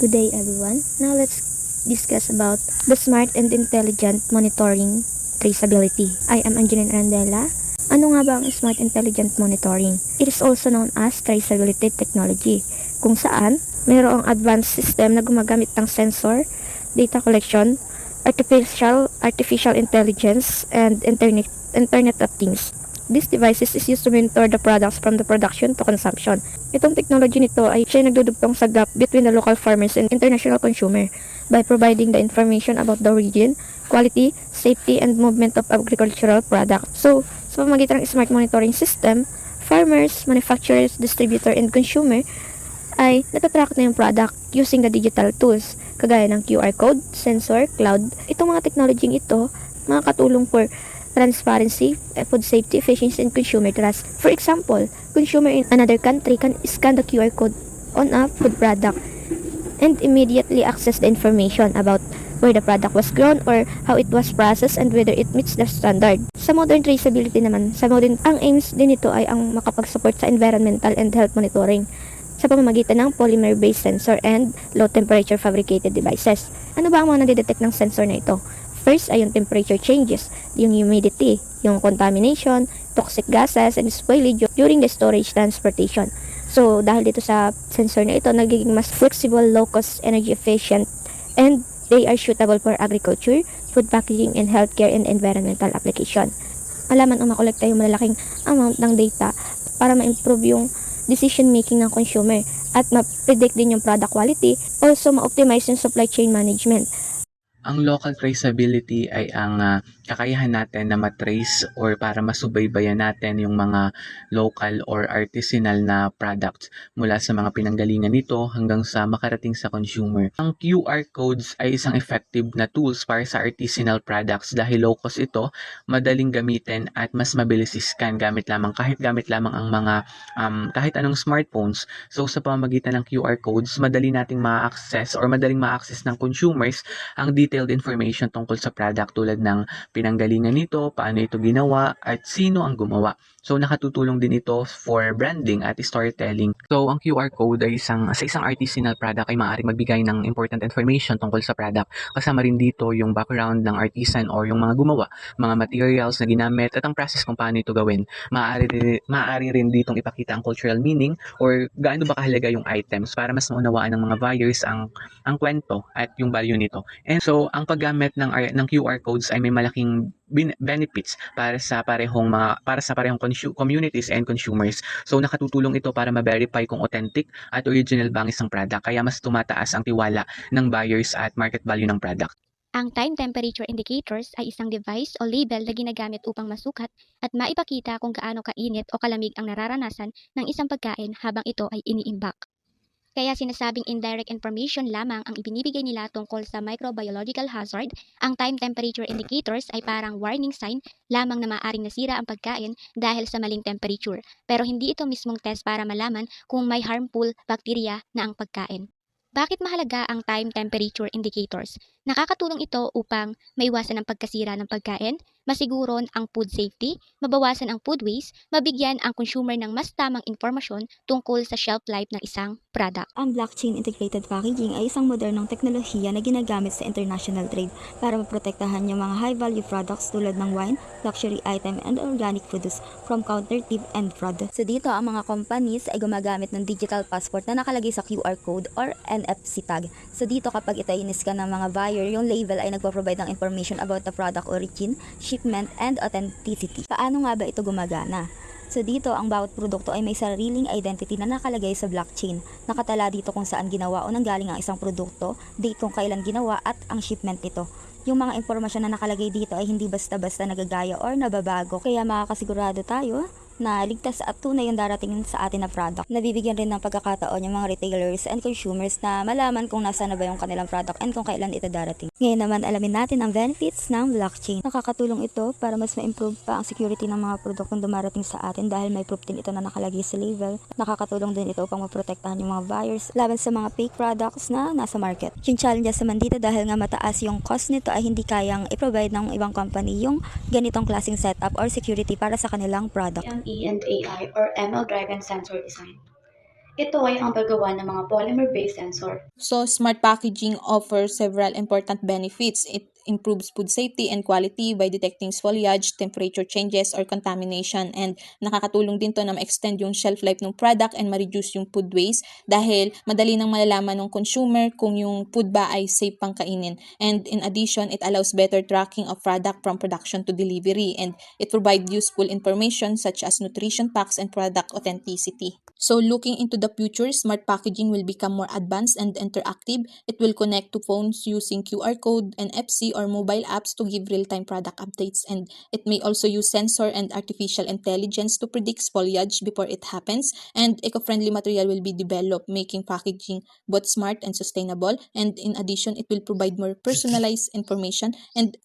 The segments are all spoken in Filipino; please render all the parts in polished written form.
Good day everyone. Now let's discuss about the smart and intelligent monitoring traceability. I am Angeline Arandela. Ano nga ba ang smart intelligent monitoring? It is also known as traceability technology, kung saan mayroong advanced system na gumagamit ng sensor, data collection, artificial intelligence, and Internet of Things. These devices is used to monitor the products from the production to consumption. Itong technology nito ay siya nagdudugtong sa gap between the local farmers and international consumer by providing the information about the origin, quality, safety, and movement of agricultural products. So, sa pamamagitan ng smart monitoring system, farmers, manufacturers, distributor, and consumer ay natatrack na yung product using the digital tools kagaya ng QR code, sensor, cloud. Itong mga technology ito, makakatulong for transparency, food safety, efficiency, and consumer trust. For example, consumer in another country can scan the QR code on a food product and immediately access the information about where the product was grown or how it was processed and whether it meets the standard. Sa modern traceability naman, ang aims din nito ay ang makapag-support sa environmental and health monitoring sa pamamagitan ng polymer-based sensor and low-temperature fabricated devices. Ano ba ang mga nadidetect ng sensor na ito? First ay yung temperature changes, yung humidity, yung contamination, toxic gases, and spoilage during the storage transportation. So, dahil dito sa sensor na ito, nagiging mas flexible, low-cost, energy efficient, and they are suitable for agriculture, food packaging, and healthcare and environmental application. Alaman ang makolekta yung malalaking amount ng data para ma-improve yung decision making ng consumer at ma-predict din yung product quality, also ma-optimize yung supply chain management. Ang local traceability ay ang kakayahan natin na matrace or para masubaybayan natin yung mga local or artisanal na products mula sa mga pinanggalingan nito hanggang sa makarating sa consumer. Ang QR codes ay isang effective na tools para sa artisanal products dahil low cost ito, madaling gamitin at mas mabilis i-scan gamit lamang ang mga kahit anong smartphones. So sa pamamagitan ng QR codes, madaling ma-access ng consumers ang detailed information tungkol sa product tulad ng pinanggalingan nito, paano ito ginawa, at sino ang gumawa. So nakatutulong din ito for branding at storytelling. So ang QR code ay sa isang artisanal product ay maaaring magbigay ng important information tungkol sa product. Kasama rin dito yung background ng artisan or yung mga gumawa, mga materials na ginamit at ang process kung paano ito gawin. Maaari rin ditong ipakita ang cultural meaning or gaano ba kahalaga yung items para mas maunawaan ng mga buyers ang kwento at yung value nito. And so ang paggamit ng QR codes ay may malaking benefits para sa parehong communities and consumers. So nakatutulong ito para ma-verify kung authentic at original ba ang isang product, kaya mas tumataas ang tiwala ng buyers at market value ng product. Ang time temperature indicators ay isang device o label na ginagamit upang masukat at maipakita kung gaano kainit o kalamig ang nararanasan ng isang pagkain habang ito ay iniimbak. Kaya sinasabing indirect information lamang ang ibinibigay nila tungkol sa microbiological hazard, ang time temperature indicators ay parang warning sign lamang na maaaring nasira ang pagkain dahil sa maling temperature, pero hindi ito mismong test para malaman kung may harmful bacteria na ang pagkain. Bakit mahalaga ang time temperature indicators? Nakakatulong ito upang maiwasan ang pagkasira ng pagkain, masiguron ang food safety, mabawasan ang food waste, mabigyan ang consumer ng mas tamang impormasyon tungkol sa shelf life ng isang product. Ang blockchain integrated packaging ay isang modernong teknolohiya na ginagamit sa international trade para maprotektahan yung mga high-value products tulad ng wine, luxury item, and organic foods from counterfeit and fraud. So dito, ang mga companies ay gumagamit ng digital passport na nakalagay sa QR code or NFC tag. So dito, kapag ito ay iniscan ng mga buyer, yung label ay nagpo-provide ng information about the product origin, shipment, and authenticity. Paano nga ba ito gumagana? So dito, ang bawat produkto ay may sariling identity na nakalagay sa blockchain. Nakatala dito kung saan ginawa o nanggaling ang isang produkto, date kung kailan ginawa at ang shipment nito. Yung mga impormasyon na nakalagay dito ay hindi basta-basta nagagaya or nababago. Kaya makakasigurado tayo na ligtas at tunay yung darating sa atin na product. Nabibigyan rin ng pagkakataon yung mga retailers and consumers na malaman kung nasa na ba yung kanilang product and kung kailan ito darating. Ngayon naman, alamin natin ang benefits ng blockchain. Nakakatulong ito para mas ma-improve pa ang security ng mga produktong dumarating sa atin dahil may proof din ito na nakalagay sa label. Nakakatulong din ito upang maprotektahan yung mga buyers laban sa mga fake products na nasa market. Yung challenges naman dito dahil nga mataas yung cost nito ay hindi kayang i-provide ng ibang company yung ganitong klaseng setup or security para sa kanilang product. E and AI or ML-driven sensor design. Ito ay ang paggawa ng mga polymer-based sensor. So, smart packaging offers several important benefits. It improves food safety and quality by detecting foliage, temperature changes, or contamination. And nakakatulong din to na ma-extend yung shelf life ng product and ma-reduce yung food waste dahil madali nang malalaman ng consumer kung yung food ba ay safe pang kainin. And in addition, it allows better tracking of product from production to delivery. And it provides useful information such as nutrition facts and product authenticity. So looking into the future, smart packaging will become more advanced and interactive. It will connect to phones using QR code, NFC, or mobile apps to give real-time product updates. And it may also use sensor and artificial intelligence to predict foliage before it happens. And eco-friendly material will be developed, making packaging both smart and sustainable. And in addition, it will provide more personalized information and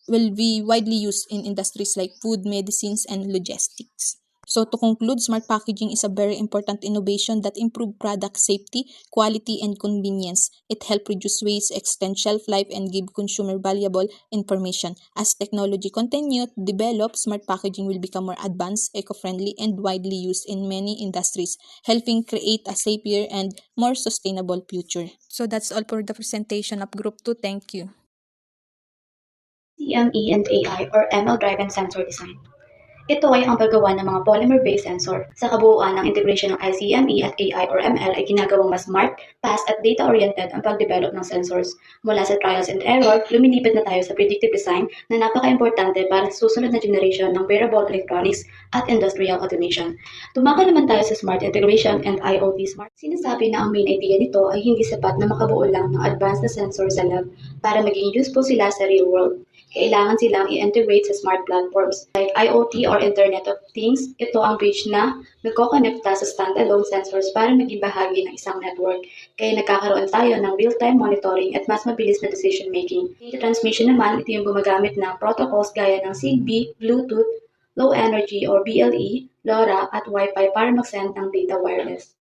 will be widely used in industries like food, medicines, and logistics. So to conclude, smart packaging is a very important innovation that improve product safety, quality, and convenience. It helps reduce waste, extend shelf life, and give consumer valuable information. As technology continues to develop, smart packaging will become more advanced, eco-friendly, and widely used in many industries, helping create a safer and more sustainable future. So that's all for the presentation of Group 2. Thank you. CME and AI or ML-driven sensor design. Ito ay ang paggawa ng mga polymer-based sensor. Sa kabuuan ng integration ng ICME at AI or ML ay ginagawang mas smart, fast at data-oriented ang pagdevelop ng sensors. Mula sa trials and error, lumilipat na tayo sa predictive design na napaka-importante para sa susunod na generation ng wearable electronics at industrial automation. Tumakas naman tayo sa smart integration and IoT smart. Sinasabi na ang main idea nito ay hindi sapat na makabuo lang ng advanced na sensor sa lab para maging useful sila sa real world. Kailangan silang i-integrate sa smart platforms like IoT or Internet of Things. Ito ang bridge na nagkokonekta sa standalone sensors para maging bahagi ng isang network. Kaya nagkakaroon tayo ng real-time monitoring at mas mabilis na decision making. Data transmission naman, ito yung gumagamit ng protocols gaya ng Zigbee, Bluetooth, Low Energy or BLE, LoRa at Wi-Fi para mag-send ng data wireless.